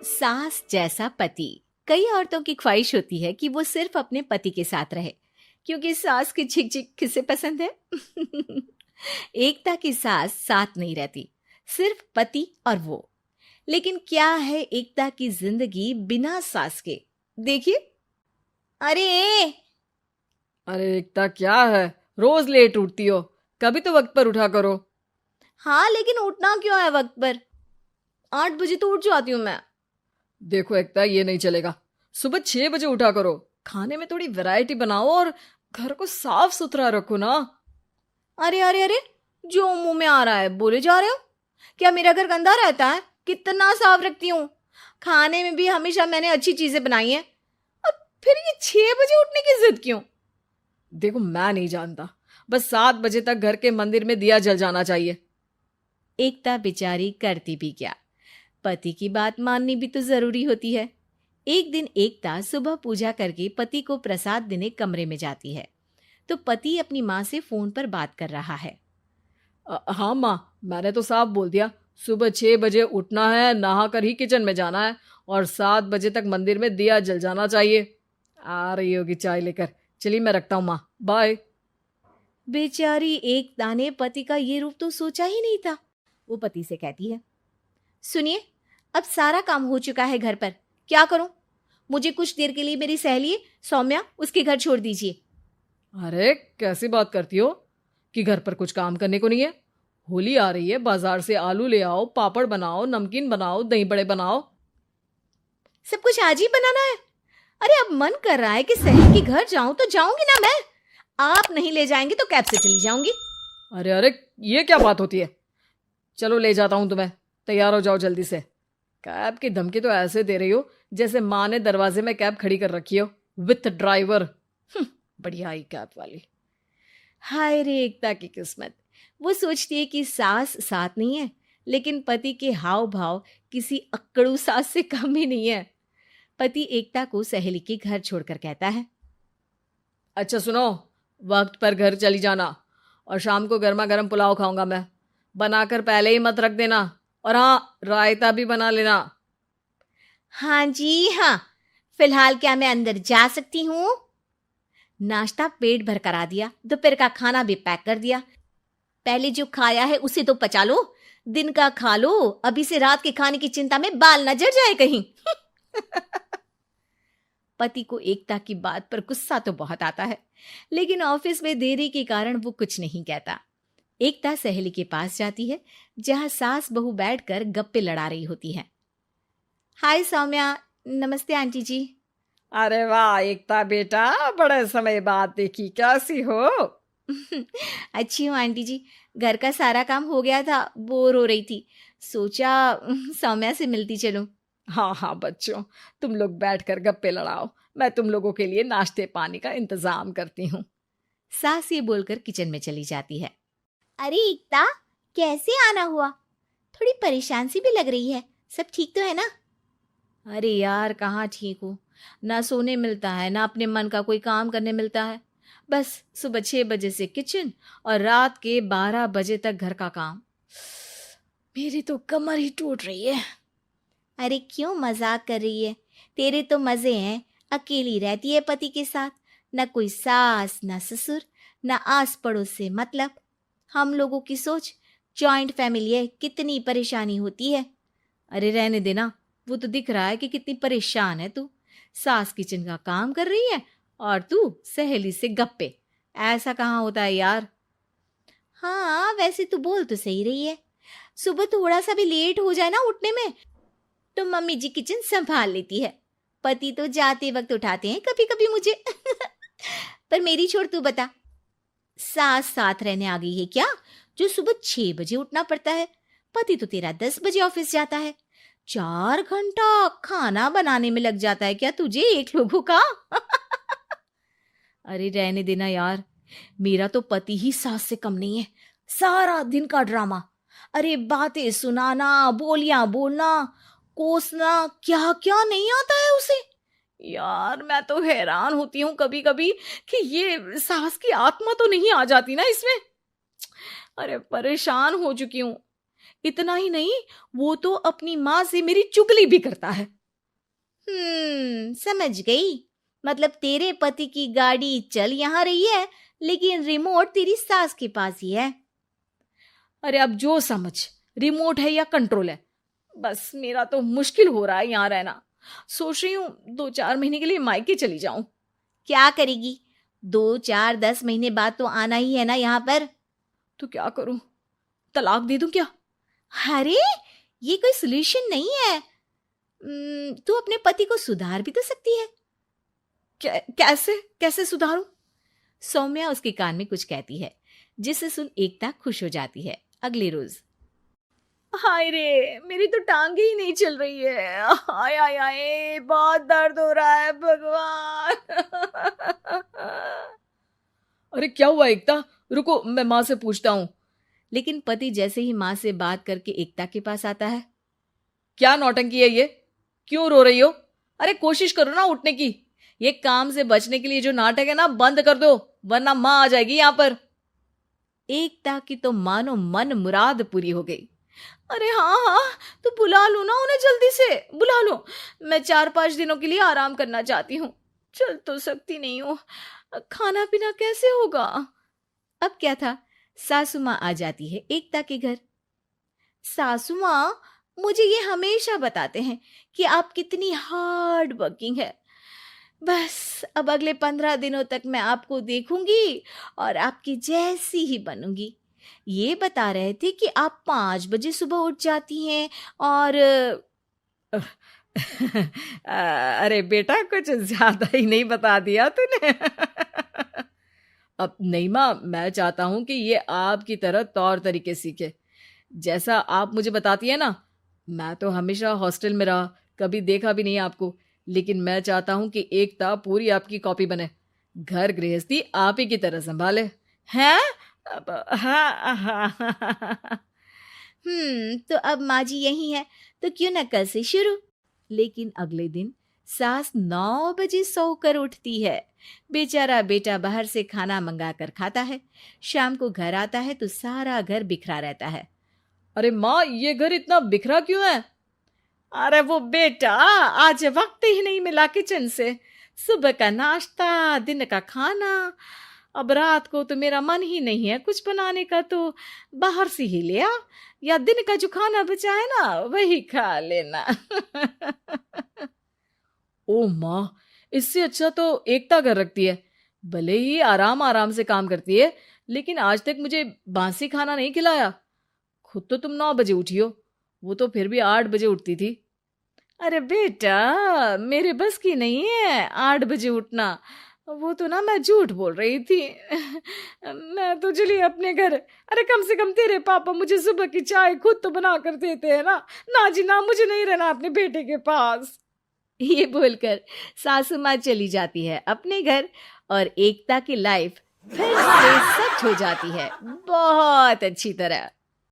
सास जैसा पति। कई औरतों की ख्वाहिश होती है कि वो सिर्फ अपने पति के साथ रहे, क्योंकि सास की झिक झिक किसे पसंद है। एकता की सास साथ नहीं रहती, सिर्फ पति और वो। लेकिन क्या है एकता की जिंदगी बिना सास के? देखिए। अरे अरे एकता, क्या है? रोज लेट उठती हो, कभी तो वक्त पर उठा करो। हाँ, लेकिन उठना क्यों है वक्त पर? 8 बजे तो उठ जाती हूँ मैं। देखो एकता, ये नहीं चलेगा। सुबह 6 बजे उठा करो। खाने में थोड़ी वैरायटी बनाओ और घर को साफ सुथरा रखो ना। अरे अरे अरे, जो मुंह में आ रहा है बोले जा रहे हो। क्या मेरा घर गंदा रहता है? कितना साफ रखती हूँ। खाने में भी हमेशा मैंने अच्छी चीजें बनाई हैं। अब फिर ये 6 बजे उठने की जिद क्यों? देखो, मैं नहीं जानता, बस 7 बजे तक घर के मंदिर में दिया जल जाना चाहिए। एकता बेचारी करती भी क्या, पति की बात माननी भी तो जरूरी होती है। एक दिन एकता सुबह पूजा करके पति को प्रसाद देने कमरे में जाती है, तो पति अपनी माँ से फोन पर बात कर रहा है। हाँ माँ, मैंने तो साफ बोल दिया, सुबह 6 बजे उठना है, नहा कर ही किचन में जाना है और 7 बजे तक मंदिर में दिया जल जाना चाहिए। आ रही होगी चाय लेकर। चलिए मैं रखता हूँ माँ, बाय। बेचारी एकता ने पति का ये रूप तो सोचा ही नहीं था। वो पति से कहती है, सुनिए, अब सारा काम हो चुका है घर पर, क्या करूं? मुझे कुछ देर के लिए मेरी सहेली सौम्या उसके घर छोड़ दीजिए। अरे कैसी बात करती हो कि घर पर कुछ काम करने को नहीं है? होली आ रही है, बाजार से आलू ले आओ, पापड़ बनाओ, नमकीन बनाओ, दही बड़े बनाओ। सब कुछ आज ही बनाना है? अरे अब मन कर रहा है कि सहेली के घर जाऊं तो जाऊंगी ना मैं। आप नहीं ले जाएंगे तो कैब से चली जाऊंगी। अरे अरे, ये क्या बात होती है? चलो ले जाता हूँ तुम्हें, तैयार हो जाओ जल्दी से। कैब की धमकी तो ऐसे दे रही हो जैसे माँ ने दरवाजे में कैब खड़ी कर रखी हो, विथ ड्राइवर। बढ़िया आई कैब वाली। हाय रे एकता की किस्मत। वो सोचती है कि सास साथ नहीं है, लेकिन पति के हाव भाव किसी अक्कड़ू सास से कम ही नहीं है। पति एकता को सहेली के घर छोड़कर कहता है, अच्छा सुनो, वक्त पर घर चली जाना और शाम को गर्मा गर्म पुलाव खाऊंगा मैं। बनाकर पहले ही मत रख देना, और हाँ, रायता भी बना लेना। हाँ जी हाँ, फिलहाल क्या मैं अंदर जा सकती हूँ? नाश्ता पेट भर करा दिया, दोपहर का खाना भी पैक कर दिया। पहले जो खाया है उसे तो पचा लो, दिन का खा लो, अभी से रात के खाने की चिंता में बाल न जड़ जाए कहीं। पति को एकता की बात पर गुस्सा तो बहुत आता है, लेकिन ऑफिस में देरी के कारण वो कुछ नहीं कहता। एकता सहेली के पास जाती है, जहां सास बहू बैठकर गप्पे लड़ा रही होती है। हाय सौम्या। नमस्ते आंटी जी। अरे वाह एकता बेटा, बड़े समय बाद देखी, कैसी हो? अच्छी हूँ आंटी जी। घर का सारा काम हो गया था, बोर हो रही थी, सोचा सौम्या से मिलती चलूं। हाँ हाँ बच्चों, तुम लोग बैठकर गप्पे लड़ाओ, मैं तुम लोगों के लिए नाश्ते पानी का इंतजाम करती हूँ। सास ये बोलकर किचन में चली जाती है। अरे एकता, कैसे आना हुआ? थोड़ी परेशान सी भी लग रही है, सब ठीक तो है ना? अरे यार, कहाँ ठीक हूँ। ना सोने मिलता है, ना अपने मन का कोई काम करने मिलता है। बस सुबह 6 बजे से किचन और रात के 12 बजे तक घर का काम। मेरी तो कमर ही टूट रही है। अरे क्यों मजाक कर रही है? तेरे तो मजे हैं, अकेली रहती है पति के साथ, न कोई सास न ससुर, न आस पड़ोस से मतलब। हम लोगों की सोच, जॉइंट फैमिली है, कितनी परेशानी होती है। अरे रहने देना, वो तो दिख रहा है कि कितनी परेशान है तू। सास किचन का काम कर रही है और तू सहेली से गप्पे। ऐसा कहाँ होता है यार। हाँ वैसे तू बोल तो सही रही है। सुबह थोड़ा सा भी लेट हो जाए ना उठने में, तो मम्मी जी किचन संभाल लेती है। पति तो जाते वक्त उठाते हैं कभी कभी मुझे। पर मेरी छोड़, तू बता, सास साथ रहने आ गई है क्या, जो सुबह 6 बजे उठना पड़ता है? पति तो तेरा 10 बजे ऑफिस जाता है। 4 घंटा खाना बनाने में लग जाता है क्या तुझे, एक लोगों का? अरे रहने देना यार, मेरा तो पति ही सास से कम नहीं है। सारा दिन का ड्रामा, अरे बातें सुनाना, बोलियां बोलना, कोसना, क्या क्या नहीं आता है उसे। यार मैं तो हैरान होती हूँ कभी कभी कि ये सास की आत्मा तो नहीं आ जाती ना इसमें। अरे परेशान हो चुकी हूँ। इतना ही नहीं, वो तो अपनी माँ से मेरी चुगली भी करता है। समझ गई। मतलब तेरे पति की गाड़ी चल यहाँ रही है, लेकिन रिमोट तेरी सास के पास ही है। अरे अब जो समझ, रिमोट है या कंट्रोल है, बस मेरा तो मुश्किल हो रहा है यहाँ रहना। सोच रही हूँ 2-4 महीने के लिए मायके चली जाऊं। क्या करेगी? 2-4-10 महीने बाद तो आना ही है ना यहाँ पर। तो क्या करूं, तलाक दे दूं क्या? अरे ये कोई सोल्यूशन नहीं है। तू अपने पति को सुधार भी तो सकती है। कैसे कैसे सुधारूं? सौम्या उसके कान में कुछ कहती है, जिसे सुन एकता खुश हो जाती है। अगले रोज, हाय रे, मेरी तो टांगे ही नहीं चल रही है। हाय हाय हाय, बहुत दर्द हो रहा है भगवान। अरे क्या हुआ एकता, रुको मैं माँ से पूछता हूँ। लेकिन पति जैसे ही माँ से बात करके एकता के पास आता है। क्या नौटंकी है ये, क्यों रो रही हो? अरे कोशिश करो ना उठने की। ये काम से बचने के लिए जो नाटक है ना, बंद कर दो, वरना माँ आ जाएगी यहाँ पर। एकता की तो मानो मन मुराद पूरी हो गई। अरे हाँ हाँ, तो बुला लो ना उन्हें, जल्दी से बुला लो। मैं 4-5 दिनों के लिए आराम करना चाहती हूँ, चल तो सकती नहीं हूँ। खाना पीना कैसे होगा? अब क्या था, सासू माँ आ जाती है एकता के घर। सासू माँ, मुझे ये हमेशा बताते हैं कि आप कितनी हार्ड वर्किंग है। बस अब अगले 15 दिनों तक मैं आपको देखूंगी और आपकी जैसी ही बनूंगी। ये बता रहे थे कि आप 5 बजे सुबह उठ जाती हैं और अरे बेटा, कुछ ज्यादा ही नहीं बता दिया तूने। अब नहीं माँ, मैं चाहता हूं कि ये आपकी तरह तौर तरीके सीखे, जैसा आप मुझे बताती है ना। मैं तो हमेशा हॉस्टल में रहा, कभी देखा भी नहीं आपको, लेकिन मैं चाहता हूं कि एकता पूरी आपकी कॉपी बने, घर गृहस्थी आप ही की तरह संभाले। हैं? हाँ हाँ। तो अब माँ जी यही है, तो क्यों ना कल से शुरू। लेकिन अगले दिन सास 9 बजे सोकर उठती है। बेचारा बेटा बाहर से खाना मंगा कर खाता है। शाम को घर आता है तो सारा घर बिखरा रहता है। अरे माँ, ये घर इतना बिखरा क्यों है? अरे वो बेटा, आज वक्त ही नहीं मिला किचन से। सुबह का नाश्ता, दिन का खाना, अब रात को तो मेरा मन ही नहीं है कुछ बनाने का, तो बाहर से ही ले आ, या दिन का जो खाना बचा है ना वही खा लेना। ओ माँ, इससे अच्छा तो एकता कर रखती है। भले ही आराम आराम से काम करती है, लेकिन आज तक मुझे बासी खाना नहीं खिलाया। खुद तो तुम 9 बजे उठी हो, वो तो फिर भी 8 बजे उठती थी। अरे बेटा, मेरे बस की नहीं है 8 बजे उठना, वो तो ना मैं झूठ बोल रही थी। मैं तो चली अपने घर। अरे कम से कम तेरे पापा मुझे सुबह की चाय खुद तो बना कर देते हैं ना। ना जी ना, मुझे नहीं रहना अपने बेटे के पास। ये बोलकर सासू माँ चली जाती है अपने घर और एकता की लाइफ फिर से सेट हो जाती है बहुत अच्छी तरह।